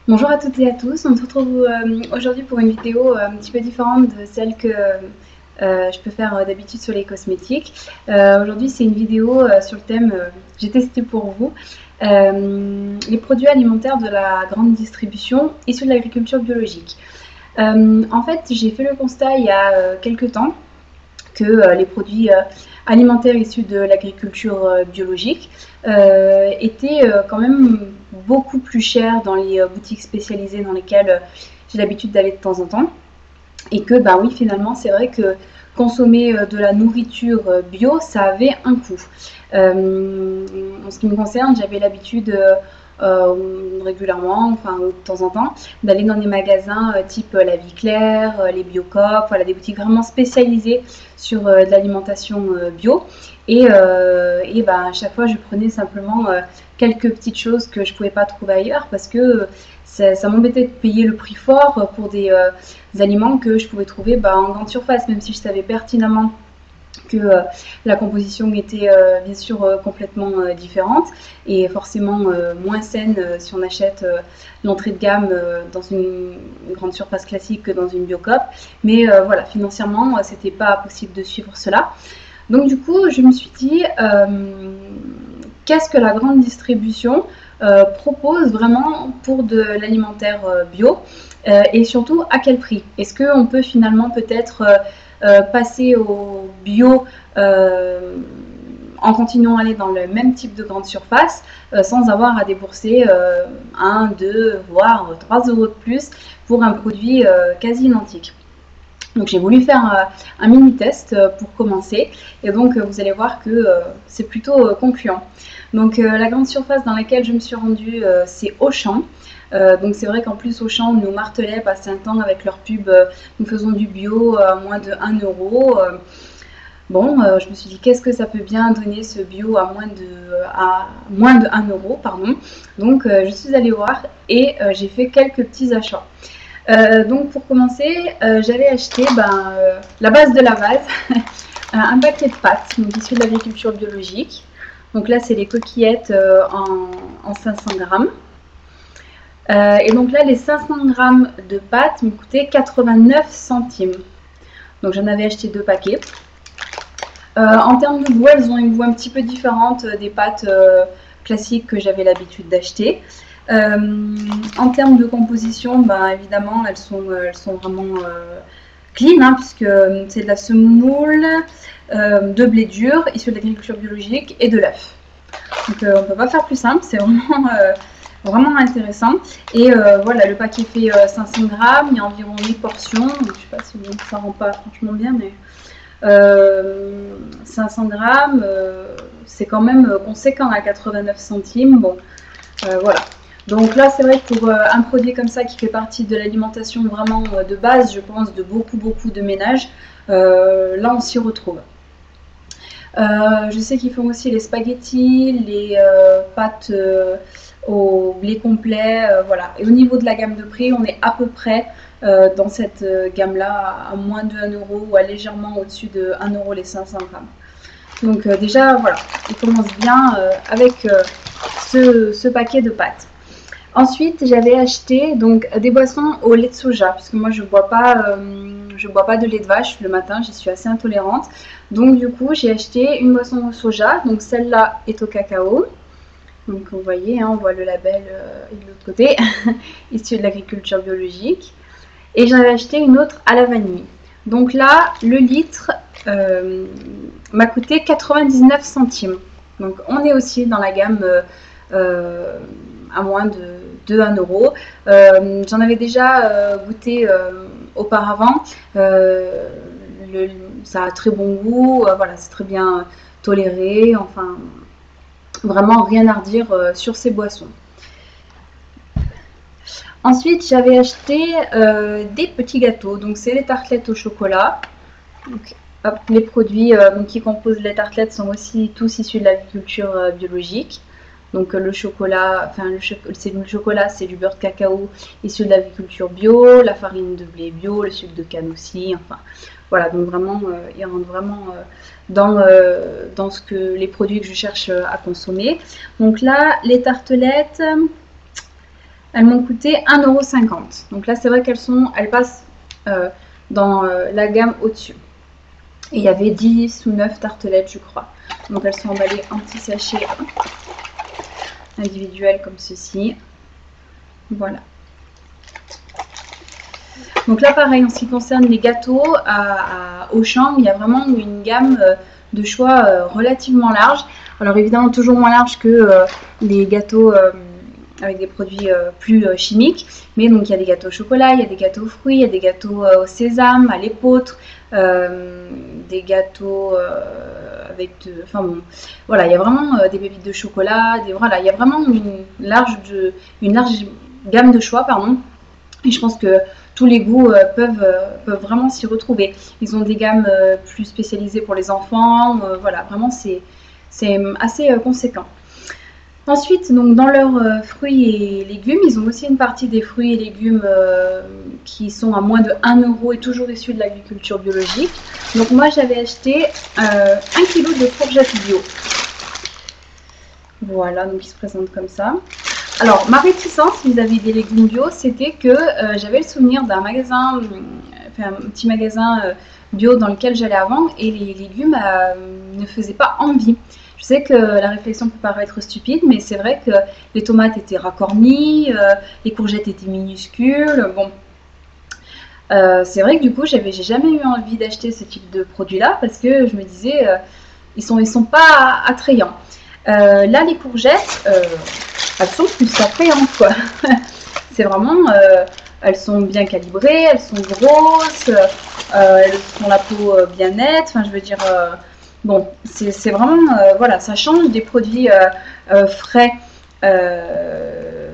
Bonjour à toutes et à tous, on se retrouve aujourd'hui pour une vidéo un petit peu différente de celle que je peux faire d'habitude sur les cosmétiques. Aujourd'hui c'est une vidéo sur le thème, j'ai testé pour vous, les produits alimentaires de la grande distribution issus de l'agriculture biologique. En fait j'ai fait le constat il y a quelques temps que les produits alimentaires issus de l'agriculture biologique étaient quand même beaucoup plus chers dans les boutiques spécialisées dans lesquelles j'ai l'habitude d'aller de temps en temps. Et que, bah oui, finalement, c'est vrai que consommer de la nourriture bio, ça avait un coût. En ce qui me concerne, j'avais l'habitude régulièrement, enfin de temps en temps, d'aller dans des magasins type La Vie Claire, les Biocoop, voilà, des boutiques vraiment spécialisées sur de l'alimentation bio. Et bah, à chaque fois, je prenais simplement quelques petites choses que je ne pouvais pas trouver ailleurs parce que ça m'embêtait de payer le prix fort pour des aliments que je pouvais trouver en grande surface, même si je savais pertinemment que la composition était bien sûr complètement différente et forcément moins saine si on achète l'entrée de gamme dans une grande surface classique que dans une Biocoop. Mais voilà, financièrement, c'était pas possible de suivre cela. Donc du coup, je me suis dit, qu'est-ce que la grande distribution propose vraiment pour de l'alimentaire bio et surtout à quel prix? Est-ce qu'on peut finalement peut-être passer au bio en continuant à aller dans le même type de grande surface sans avoir à débourser 1, 2, voire 3 euros de plus pour un produit quasi identique? Donc j'ai voulu faire un mini test pour commencer et donc vous allez voir que c'est plutôt concluant. Donc la grande surface dans laquelle je me suis rendue c'est Auchan. Donc c'est vrai qu'en plus Auchan nous martelait passé un temps avec leur pub nous faisons du bio à moins de 1 euro. Bon, je me suis dit qu'est-ce que ça peut bien donner ce bio à moins de 1 euro, pardon. Donc je suis allée voir et j'ai fait quelques petits achats. Donc pour commencer, j'avais acheté la base de la base, un paquet de pâtes, donc issues de l'agriculture biologique. Donc là, c'est les coquillettes en 500 grammes. Et donc là, les 500 grammes de pâtes m'ont coûté 89 centimes. Donc j'en avais acheté 2 paquets. En termes de goût, elles ont une goût un petit peu différente des pâtes classiques que j'avais l'habitude d'acheter. En termes de composition, évidemment, elles sont vraiment clean, hein, puisque c'est de la semoule, de blé dur, issu de l'agriculture biologique, et de l'œuf. Donc on ne peut pas faire plus simple, c'est vraiment intéressant. Et voilà, le paquet fait 500 grammes, il y a environ 8 portions. Donc, je ne sais pas si ça ne rend pas franchement bien, mais 500 grammes, c'est quand même conséquent à 89 centimes. Bon, voilà. Donc là, c'est vrai que pour un produit comme ça qui fait partie de l'alimentation vraiment de base, je pense, de beaucoup de ménages, là on s'y retrouve. Je sais qu'ils font aussi les spaghettis, les pâtes au blé complet, voilà. Et au niveau de la gamme de prix, on est à peu près dans cette gamme-là à moins de 1 euro ou à légèrement au-dessus de 1 euro les 500 grammes. Donc déjà, voilà, on commence bien avec ce paquet de pâtes. Ensuite, j'avais acheté donc des boissons au lait de soja, parce que moi je bois pas de lait de vache le matin, j'y suis assez intolérante. Donc du coup, j'ai acheté une boisson au soja, donc celle-là est au cacao. Donc vous voyez, hein, on voit le label de l'autre côté, issu de l'agriculture biologique. Et j'en avais acheté une autre à la vanille. Donc là, le litre m'a coûté 99 centimes. Donc on est aussi dans la gamme à moins de 1 euro. J'en avais déjà goûté auparavant. Ça a très bon goût, voilà, c'est très bien toléré. Enfin, vraiment rien à redire sur ces boissons. Ensuite, j'avais acheté des petits gâteaux. Donc, c'est les tartelettes au chocolat. Donc, hop, les produits qui composent les tartelettes sont aussi tous issus de l'agriculture biologique. Donc le chocolat, enfin le chocolat, c'est du beurre de cacao issu de l'agriculture bio, la farine de blé bio, le sucre de canne aussi. Enfin voilà, donc vraiment, ils rentrent vraiment dans les produits que je cherche à consommer. Donc là, les tartelettes, elles m'ont coûté 1,50 €. Donc là, c'est vrai elles passent dans la gamme au-dessus. Et il y avait 10 ou 9 tartelettes, je crois. Donc elles sont emballées en petits sachets individuels comme ceci. Voilà. Donc là, pareil, en ce qui concerne les gâteaux, à Auchan, il y a vraiment une gamme de choix relativement large. Alors évidemment, toujours moins large que les gâteaux avec des produits plus chimiques. Mais donc il y a des gâteaux au chocolat, il y a des gâteaux aux fruits, il y a des gâteaux au sésame, à l'épeautre, des gâteaux avec enfin bon, voilà, il y a vraiment des pépites de chocolat, voilà, il y a vraiment une large gamme de choix, pardon. Et je pense que tous les goûts peuvent vraiment s'y retrouver. Ils ont des gammes plus spécialisées pour les enfants, voilà, vraiment c'est assez conséquent. Ensuite, donc dans leurs fruits et légumes, ils ont aussi une partie des fruits et légumes qui sont à moins de 1 € et toujours issus de l'agriculture biologique. Donc moi j'avais acheté 1 kg de courgettes bio. Voilà, donc ils se présentent comme ça. Alors ma réticence vis-à-vis des légumes bio, c'était que j'avais le souvenir d'un magasin, enfin un petit magasin bio dans lequel j'allais avant, et les légumes ne faisaient pas envie. Je sais que la réflexion peut paraître stupide, mais c'est vrai que les tomates étaient racornies, les courgettes étaient minuscules. Bon, c'est vrai que du coup, j'ai jamais eu envie d'acheter ce type de produit-là parce que je me disais, ils sont pas attrayants. Là, les courgettes, elles sont plus attrayantes, quoi. C'est vraiment, elles sont bien calibrées, elles sont grosses, elles ont la peau bien nette. Enfin, je veux dire. Bon, c'est vraiment, voilà, ça change des produits frais,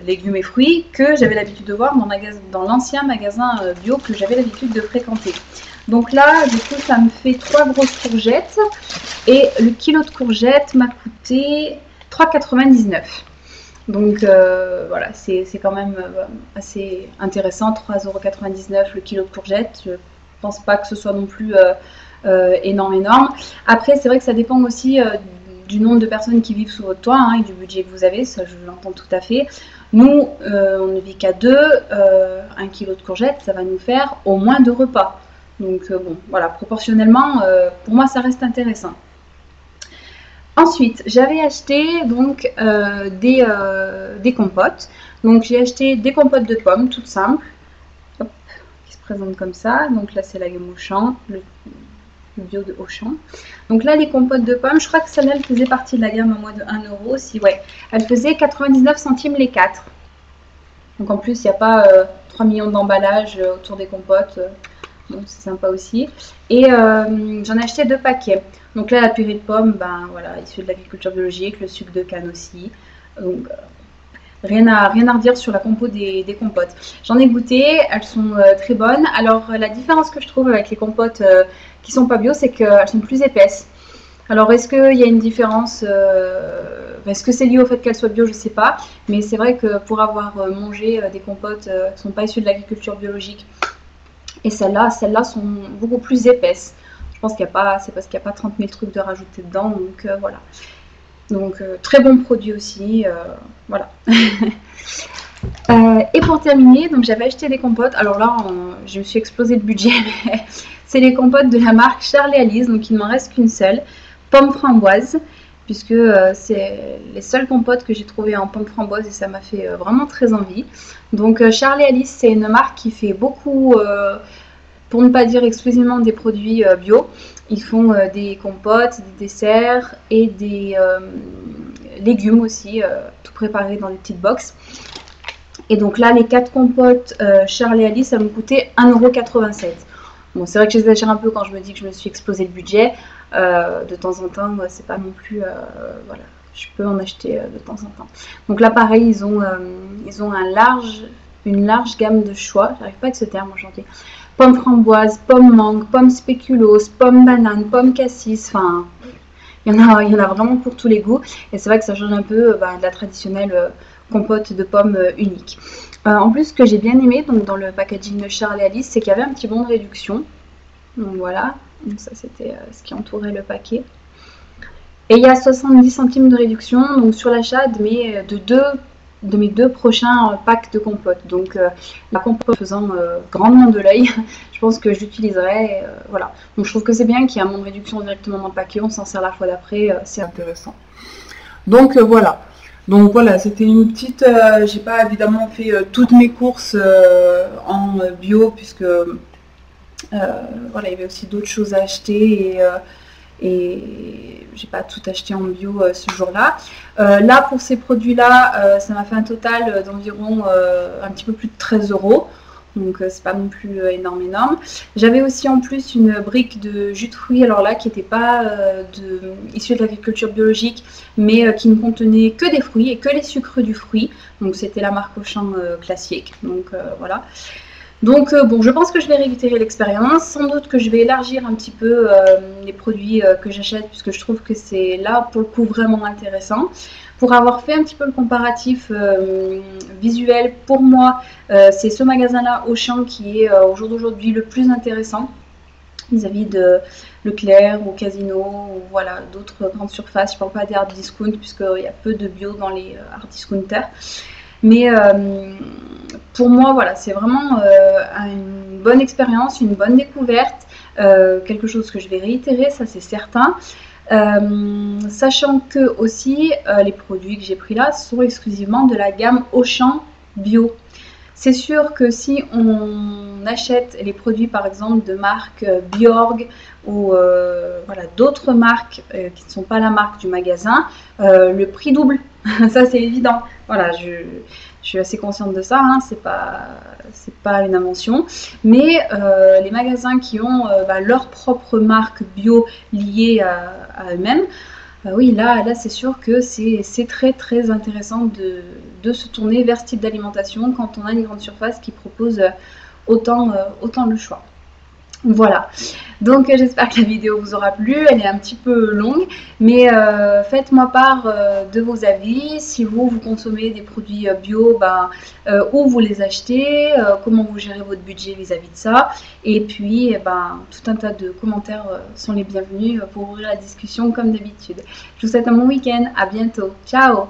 légumes et fruits que j'avais l'habitude de voir dans l'ancien magasin bio que j'avais l'habitude de fréquenter. Donc là, du coup, ça me fait 3 grosses courgettes et le kilo de courgettes m'a coûté 3,99 €. Donc voilà, c'est quand même assez intéressant, 3,99 € le kilo de courgettes. Je pense pas que ce soit non plus énorme. Après, c'est vrai que ça dépend aussi du nombre de personnes qui vivent sous votre toit et du budget que vous avez, ça je l'entends tout à fait. Nous, on ne vit qu'à 2, 1 kg de courgettes, ça va nous faire au moins 2 repas. Donc bon, voilà, proportionnellement, pour moi, ça reste intéressant. Ensuite, j'avais acheté donc des compotes. Donc j'ai acheté des compotes de pommes, toutes simples, hop, qui se présentent comme ça. Donc là, c'est la gamme Auchan, le bio de Auchan. Donc là, les compotes de pommes, je crois que celle-là, elle faisait partie de la gamme à moins de 1 € aussi. Ouais, elle faisait 99 centimes les 4. Donc en plus, il n'y a pas 3 millions d'emballages autour des compotes. Donc c'est sympa aussi. Et j'en ai acheté 2 paquets. Donc là, la purée de pommes, ben voilà, issue de l'agriculture biologique, le sucre de canne aussi. Donc rien à redire sur la compo des compotes. J'en ai goûté, elles sont très bonnes. Alors la différence que je trouve avec les compotes qui sont pas bio, c'est qu'elles sont plus épaisses. Alors est-ce qu'il y a une différence est-ce que c'est lié au fait qu'elles soient bio? Je sais pas. Mais c'est vrai que pour avoir mangé des compotes qui ne sont pas issues de l'agriculture biologique, et celles-là sont beaucoup plus épaisses. Je pense qu'il n'y a pas, c'est parce qu'il n'y a pas 30 000 trucs de rajouter dedans, donc voilà. Donc très bon produit aussi, voilà. Et pour terminer, donc j'avais acheté des compotes. Alors là, je me suis explosé le budget. C'est les compotes de la marque Charles et Alice, donc il ne m'en reste qu'une seule, pomme framboise, puisque c'est les seules compotes que j'ai trouvées en pomme framboise et ça m'a fait vraiment très envie. Donc Charles et Alice, c'est une marque qui fait beaucoup, pour ne pas dire exclusivement des produits bio. Ils font des compotes, des desserts et des légumes aussi, tout préparé dans des petites box. Et donc là, les 4 compotes Charles et Alice, ça me coûtait 1,87 €. Bon, c'est vrai que j'exagère un peu quand je me dis que je me suis explosé le budget. De temps en temps, c'est pas non plus... voilà, je peux en acheter de temps en temps. Donc là, pareil, ils ont une large gamme de choix. J'arrive pas avec ce terme aujourd'hui. Pomme framboise, pomme mangue, pomme spéculoos, pomme banane, pomme cassis, enfin... Il y en a vraiment pour tous les goûts. Et c'est vrai que ça change un peu de la traditionnelle compote de pommes unique. En plus, ce que j'ai bien aimé donc, dans le packaging de Charles et Alice, c'est qu'il y avait un petit bon de réduction. Donc voilà, donc, ça c'était ce qui entourait le paquet. Et il y a 70 centimes de réduction donc sur l'achat de 2 de mes 2 prochains packs de compote. Donc la compote faisant grandement de l'œil, je pense que j'utiliserai. Voilà. Donc je trouve que c'est bien qu'il y ait un mot de réduction directement dans le paquet, on s'en sert la fois d'après, c'est intéressant. Donc voilà. Donc voilà, c'était une petite. J'ai pas évidemment fait toutes mes courses en bio puisque voilà, il y avait aussi d'autres choses à acheter et j'ai pas tout acheté en bio ce jour-là. Là pour ces produits-là, ça m'a fait un total d'environ un petit peu plus de 13 €. Donc c'est pas non plus énorme. J'avais aussi en plus une brique de jus de fruits, alors là qui n'était pas issue de l'agriculture biologique, mais qui ne contenait que des fruits et que les sucres du fruit. Donc c'était la marque Auchan classique. Donc voilà. Donc bon, je pense que je vais réitérer l'expérience. Sans doute que je vais élargir un petit peu les produits que j'achète, puisque je trouve que c'est là pour le coup vraiment intéressant. Pour avoir fait un petit peu le comparatif visuel, pour moi, c'est ce magasin-là, Auchan, qui est au jour d'aujourd'hui le plus intéressant vis-à-vis de Leclerc ou Casino ou voilà, d'autres grandes surfaces. Je ne parle pas des hard discount puisqu'il y a peu de bio dans les hard discounters. Mais pour moi, voilà, c'est vraiment une bonne expérience, une bonne découverte, quelque chose que je vais réitérer, ça c'est certain. Sachant que aussi les produits que j'ai pris là sont exclusivement de la gamme Auchan bio. C'est sûr que si on achète les produits par exemple de marque Bjorg ou voilà, d'autres marques qui ne sont pas la marque du magasin, le prix double, ça c'est évident. Voilà, je suis assez consciente de ça, hein, c'est pas une invention. Mais les magasins qui ont leur propre marque bio liée à eux-mêmes, oui, là c'est sûr que c'est très intéressant de se tourner vers ce type d'alimentation quand on a une grande surface qui propose autant le choix. Voilà, donc j'espère que la vidéo vous aura plu, elle est un petit peu longue, mais faites-moi part de vos avis, si vous consommez des produits bio, où vous les achetez, comment vous gérez votre budget vis-à-vis de ça, et puis tout un tas de commentaires sont les bienvenus pour ouvrir la discussion comme d'habitude. Je vous souhaite un bon week-end, à bientôt, ciao!